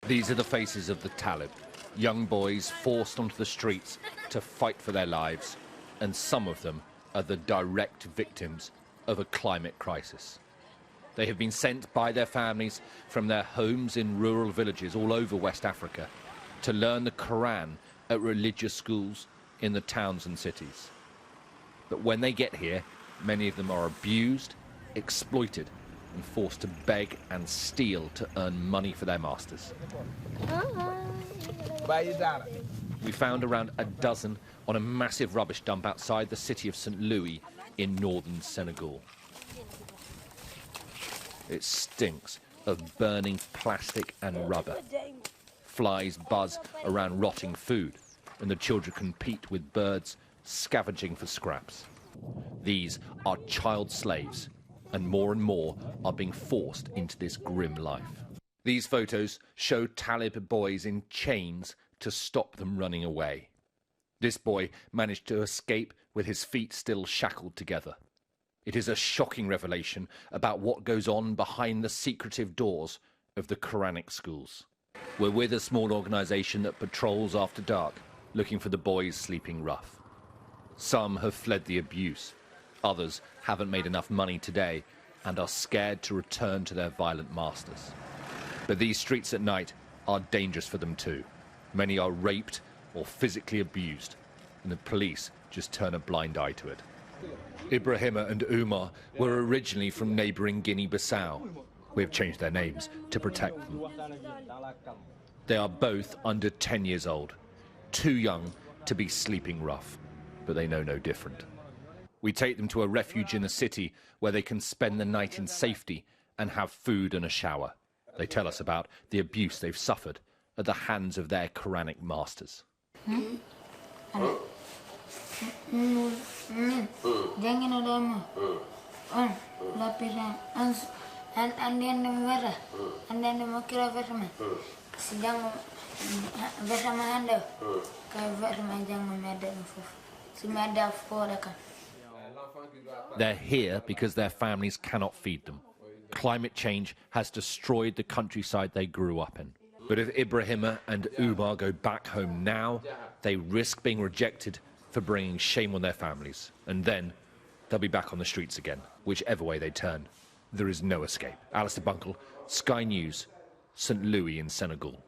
These are the faces of the Talib, young boys forced onto the streets to fight for their lives, and some of them are the direct victims of a climate crisis. They have been sent by their families from their homes in rural villages all over West Africa to learn the Quran at religious schools in the towns and cities. But when they get here, many of them are abused, exploited, and forced to beg and steal to earn money for their masters. We found around a dozen on a massive rubbish dump outside the city of St. Louis in northern Senegal. It stinks of burning plastic and rubber. Flies buzz around rotting food, and the children compete with birds scavenging for scraps. These are child slaves, and more are being forced into this grim life. These photos show Talib boys in chains to stop them running away. This boy managed to escape with his feet still shackled together. It is a shocking revelation about what goes on behind the secretive doors of the Koranic schools. We're with a small organisation that patrols after dark, looking for the boys sleeping rough. Some have fled the abuse. Others haven't made enough money today and are scared to return to their violent masters. But these streets at night are dangerous for them too. Many are raped or physically abused, and the police just turn a blind eye to it. Ibrahima and Umar were originally from neighbouring Guinea-Bissau. We have changed their names to protect them. They are both under 10 years old, too young to be sleeping rough, but they know no different. We take them to a refuge in the city where they can spend the night in safety and have food and a shower. They tell us about the abuse they've suffered at the hands of their Quranic masters. They're here because their families cannot feed them. Climate change has destroyed the countryside they grew up in. But if Ibrahima and Umar go back home now, they risk being rejected for bringing shame on their families. And then they'll be back on the streets again, whichever way they turn. There is no escape. Alistair Bunkle, Sky News, St. Louis in Senegal.